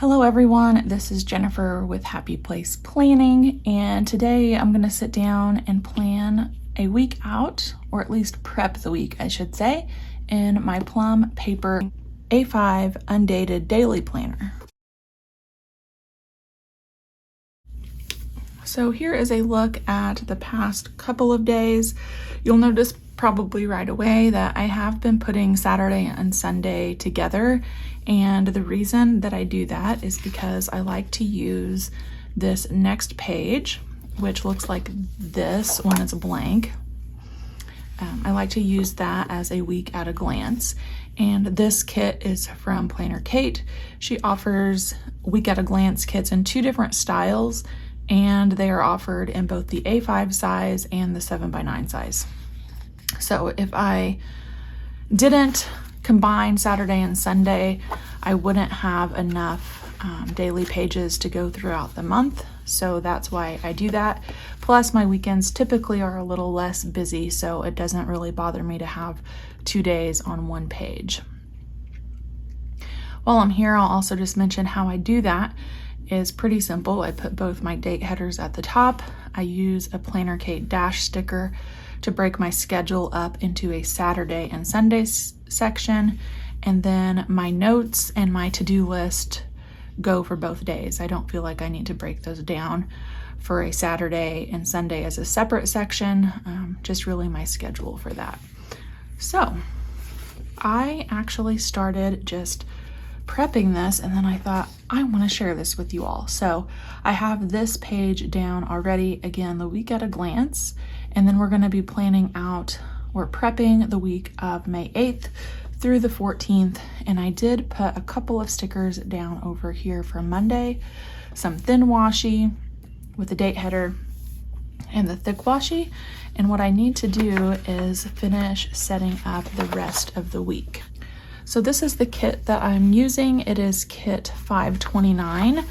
Hello everyone, this is Jennifer with Happy Place Planning, and today I'm going to sit down and plan a week out, or at least prep the week I should say, in my Plum paper A5 Undated Daily Planner. So here is a look at the past couple of days. You'll notice probably right away that I have been putting Saturday and Sunday together, and the reason that I do that is because I like to use this next page, which looks like this when it's blank. I like to use that as a week at a glance, and this kit is from Planner Kate. She offers week at a glance kits in 2 different styles, and they are offered in both the A5 size and the 7x9 size. So if I didn't combine Saturday and Sunday, I wouldn't have enough daily pages to go throughout the month. So that's why I do that. Plus my weekends typically are a little less busy, so it doesn't really bother me to have 2 days on one page. While I'm here, I'll also just mention how I do that is pretty simple. I put both my date headers at the top. I use a Planner Kate dash sticker to break my schedule up into a Saturday and Sunday section, and then my notes and my to-do list go for both days. I don't feel like I need to break those down for a Saturday and Sunday as a separate section, just really my schedule for that. So I actually started just prepping this, and then I thought I want to share this with you all. So I have this page down already, again, the week at a glance, and then we're going to be planning out, we're prepping the week of May 8th through the 14th, and I did put a couple of stickers down over here for Monday, some thin washi with the date header and the thick washi, and what I need to do is finish setting up the rest of the week. So this is the kit that I'm using. It is kit 529.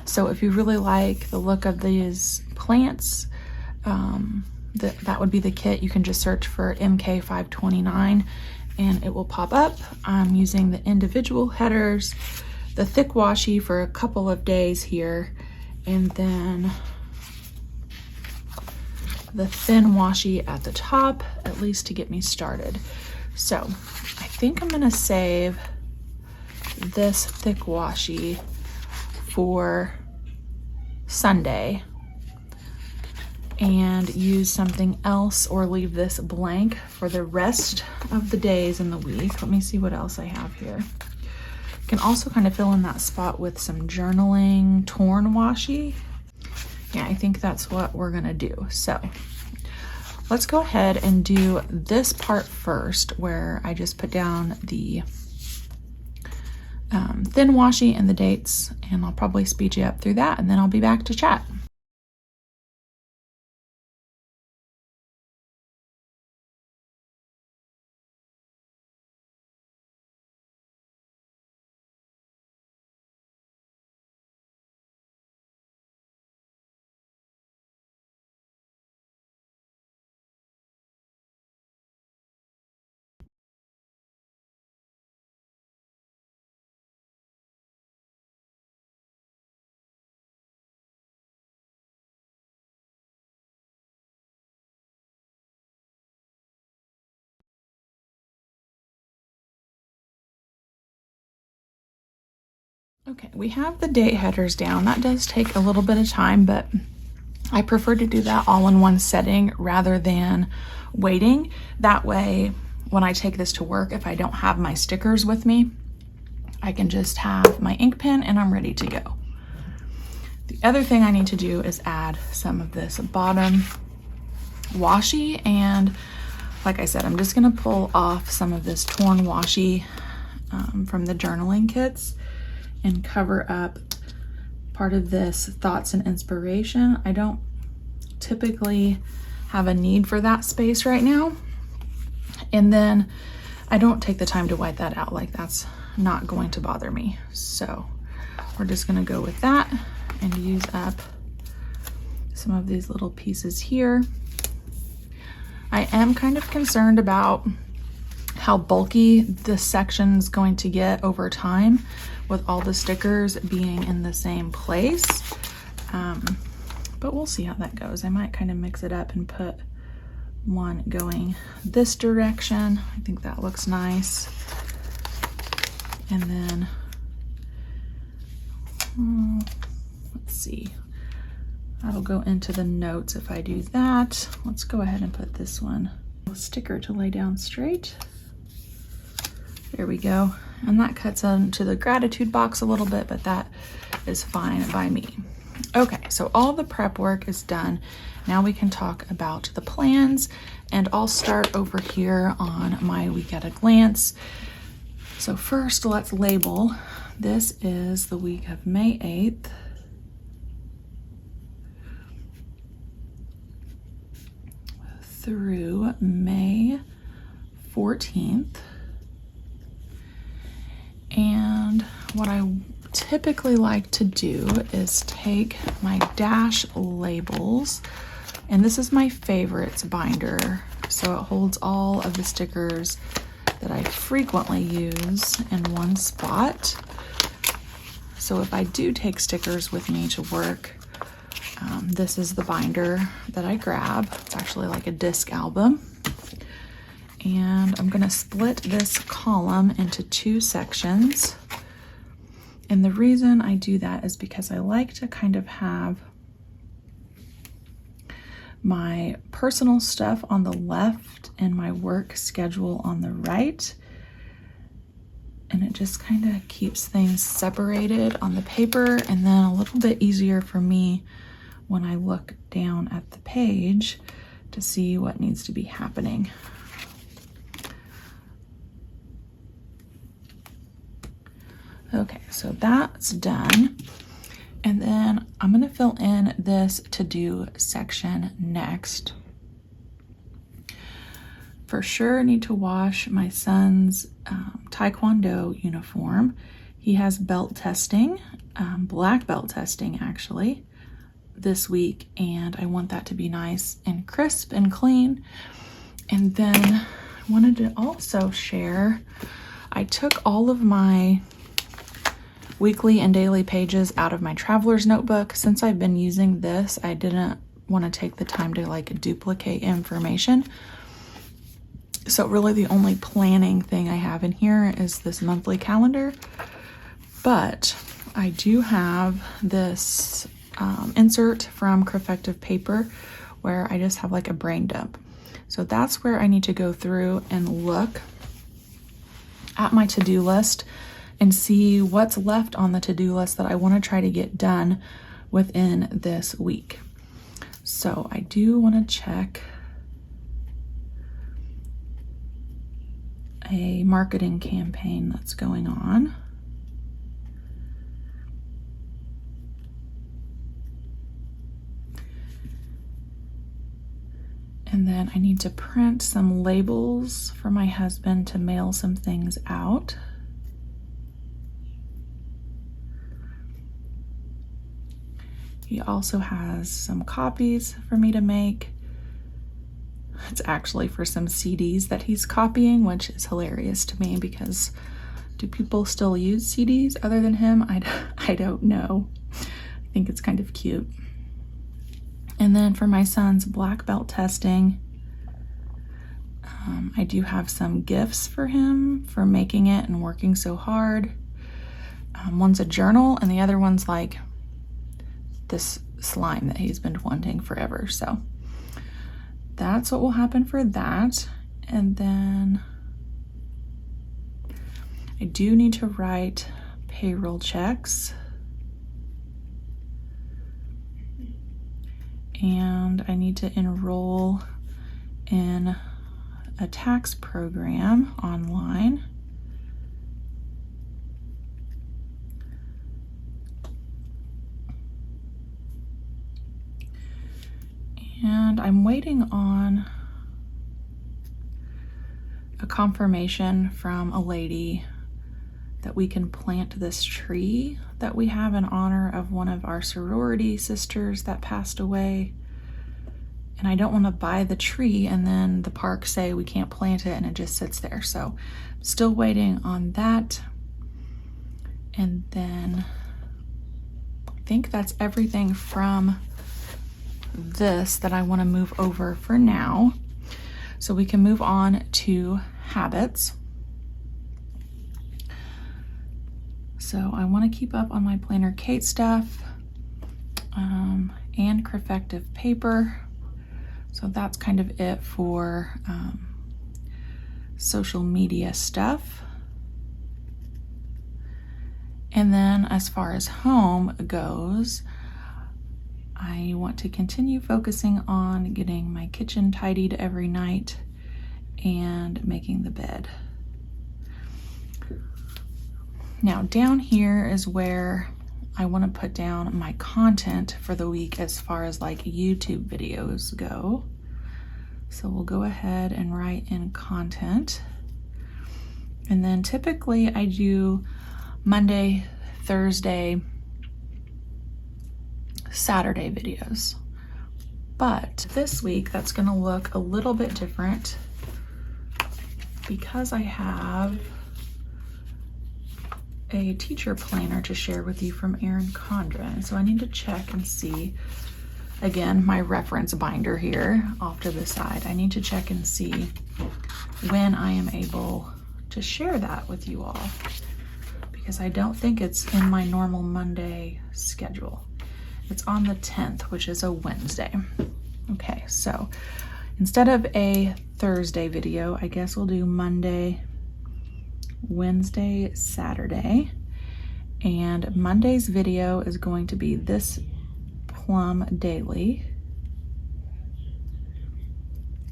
So if you really like the look of these plants, that would be the kit. You can just search for MK 529 and it will pop up. I'm using the individual headers, the thick washi for a couple of days here, and then the thin washi at the top, at least to get me started. So I think I'm gonna save this thick washi for Sunday and use something else, or leave this blank for the rest of the days in the week. Let me see what else I have here. You can also kind of fill in that spot with some journaling torn washi. Yeah, I think that's what we're gonna do. So let's go ahead and do this part first, where I just put down the thin washi and the dates, and I'll probably speed you up through that, and then I'll be back to chat. Okay, we have the date headers down. That does take a little bit of time, but I prefer to do that all in one setting rather than waiting. That way, when I take this to work, if I don't have my stickers with me, I can just have my ink pen and I'm ready to go. The other thing I need to do is add some of this bottom washi, and like I said, I'm just gonna pull off some of this torn washi from the journaling kits and cover up part of this thoughts and inspiration. I don't typically have a need for that space right now, and then I don't take the time to white that out. Like, that's not going to bother me. So we're just gonna go with that and use up some of these little pieces here. I am kind of concerned about how bulky this section's going to get over time with all the stickers being in the same place. But we'll see how that goes. I might kind of mix it up and put one going this direction. I think that looks nice. And then, let's see, that'll go into the notes if I do that. Let's go ahead and put this one, a sticker to lay down straight. There we go. And that cuts into the gratitude box a little bit, but that is fine by me. Okay, so all the prep work is done. Now we can talk about the plans, and I'll start over here on my week at a glance. So first, let's label. This is the week of May 8th through May 14th. And what I typically like to do is take my dash labels, and this is my favorites binder, so it holds all of the stickers that I frequently use in one spot. So if I do take stickers with me to work, this is the binder that I grab. It's actually like a disc album. And I'm gonna split this column into 2 sections. And the reason I do that is because I like to kind of have my personal stuff on the left and my work schedule on the right. And it just kind of keeps things separated on the paper, and then a little bit easier for me when I look down at the page to see what needs to be happening. Okay, so that's done. And then I'm gonna fill in this to-do section next. For sure need to wash my son's Taekwondo uniform. He has belt testing, black belt testing actually, this week, and I want that to be nice and crisp and clean. And then I wanted to also share, I took all of my weekly and daily pages out of my traveler's notebook. Since I've been using this, I didn't want to take the time to like duplicate information. So really the only planning thing I have in here is this monthly calendar, but I do have this insert from Crefective Paper where I just have like a brain dump. So that's where I need to go through and look at my to-do list and see what's left on the to-do list that I want to try to get done within this week. So I do want to check a marketing campaign that's going on. And then I need to print some labels for my husband to mail some things out. He also has some copies for me to make. It's actually for some CDs that he's copying, which is hilarious to me because do people still use CDs other than him? I don't know. I think it's kind of cute. And then for my son's black belt testing, I do have some gifts for him for making it and working so hard. One's a journal and the other one's like this slime that he's been wanting forever. So that's what will happen for that. And then I do need to write payroll checks. And I need to enroll in a tax program online. And I'm waiting on a confirmation from a lady that we can plant this tree that we have in honor of one of our sorority sisters that passed away. And I don't want to buy the tree and then the park say we can't plant it and it just sits there. So still waiting on that. And then I think that's everything from this that I want to move over for now. So we can move on to habits. So I want to keep up on my Planner Kate stuff and Crefective paper. So that's kind of it for social media stuff. And then as far as home goes, I want to continue focusing on getting my kitchen tidied every night and making the bed. Now down here is where I want to put down my content for the week as far as like YouTube videos go. So we'll go ahead and write in content. And then typically I do Monday, Thursday, Saturday videos. But this week that's going to look a little bit different because I have a teacher planner to share with you from Erin Condren. So I need to check and see, again, my reference binder here off to the side. I need to check and see when I am able to share that with you all, because I don't think it's in my normal Monday schedule. It's on the 10th, which is a Wednesday. Okay, so instead of a Thursday video, I guess we'll do Monday, Wednesday, Saturday. And Monday's video is going to be this Plum Daily.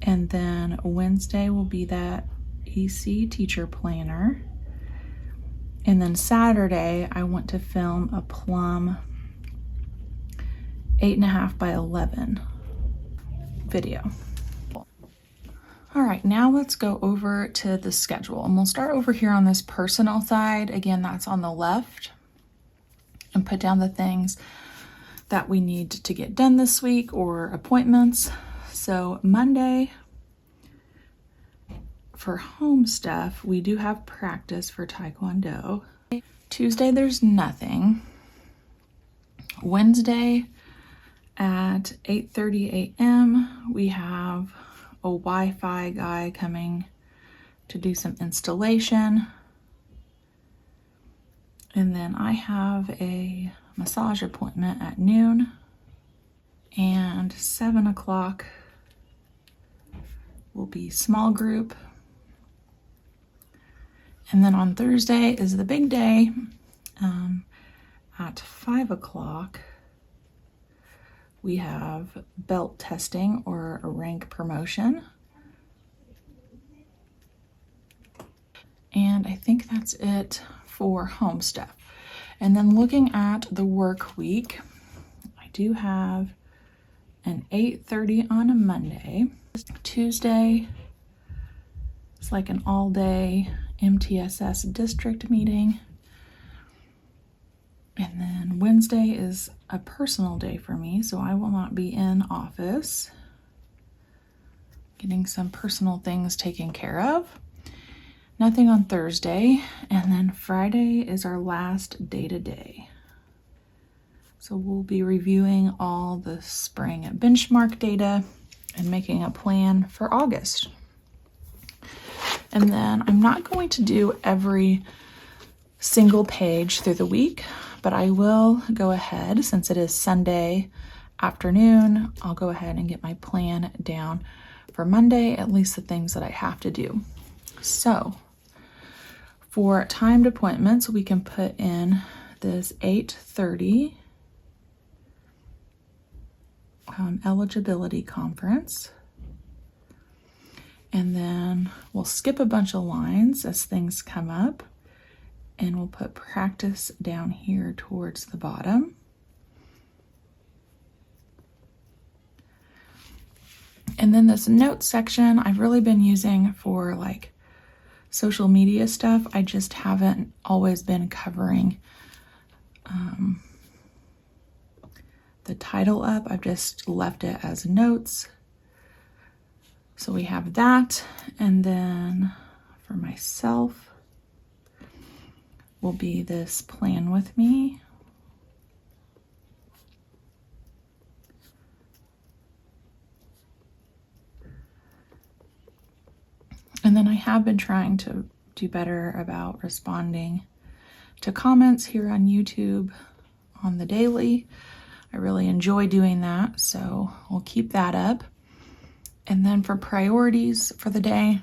And then Wednesday will be that EC Teacher Planner. And then Saturday, I want to film a Plum 8.5 by 11 video. All right, now let's go over to the schedule, and we'll start over here on this personal side. Again, that's on the left, and put down the things that we need to get done this week or appointments. So Monday, for home stuff, we do have practice for Taekwondo. Tuesday, there's nothing. Wednesday at 8:30 a.m., we have a Wi-Fi guy coming to do some installation. And then I have a massage appointment at noon. And 7 o'clock will be small group. And then on Thursday is the big day. At 5 o'clock, we have belt testing or a rank promotion. And I think that's it for home stuff. And then looking at the work week, I do have an 8:30 on a Monday. Tuesday, it's like an all-day MTSS district meeting. And then Wednesday is a personal day for me, so I will not be in office. Getting some personal things taken care of. Nothing on Thursday. And then Friday is our last day-to-day. So we'll be reviewing all the spring benchmark data and making a plan for August. And then I'm not going to do every single page through the week, but I will go ahead, since it is Sunday afternoon, I'll go ahead and get my plan down for Monday, at least the things that I have to do. So for timed appointments, we can put in this 8:30 eligibility conference. And then we'll skip a bunch of lines as things come up. And we'll put practice down here towards the bottom. And then this notes section I've really been using for like social media stuff. I just haven't always been covering the title up. I've just left it as notes. So we have that, and then for myself will be this plan with me. And then I have been trying to do better about responding to comments here on YouTube on the daily. I really enjoy doing that, so we'll keep that up. And then for priorities for the day,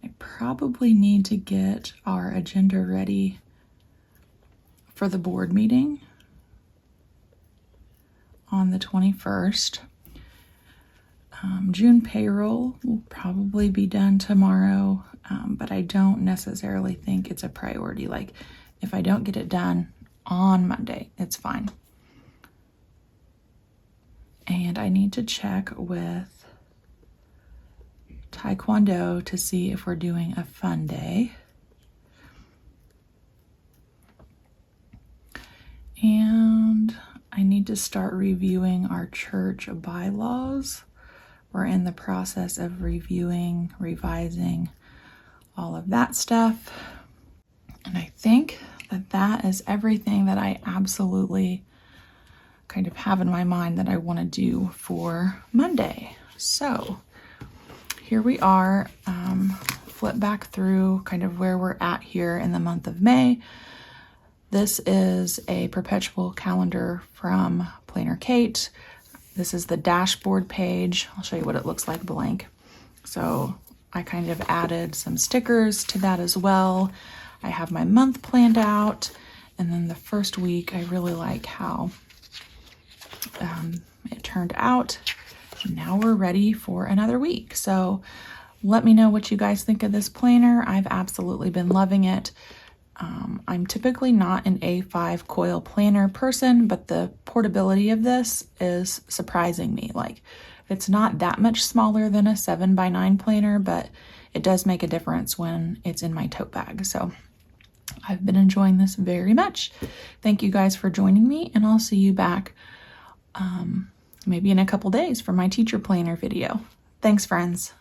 I probably need to get our agenda ready for the board meeting on the 21st. June payroll will probably be done tomorrow, but I don't necessarily think it's a priority. Like, if I don't get it done on Monday, it's fine. And I need to check with Taekwondo to see if we're doing a fun day. And I need to start reviewing our church bylaws. We're in the process of reviewing, revising all of that stuff. And I think that that is everything that I absolutely kind of have in my mind that I want to do for Monday. So here we are. Flip back through kind of where we're at here in the month of May. This is a perpetual calendar from Planner Kate. This is the dashboard page. I'll show you what it looks like blank. So I kind of added some stickers to that as well. I have my month planned out, and then the first week, I really like how it turned out. Now we're ready for another week. So let me know what you guys think of this planner. I've absolutely been loving it. I'm typically not an A5 coil planner person, but the portability of this is surprising me. Like, it's not that much smaller than a 7x9 planner, but it does make a difference when it's in my tote bag. So I've been enjoying this very much. Thank you guys for joining me, and I'll see you back maybe in a couple days for my teacher planner video. Thanks, friends.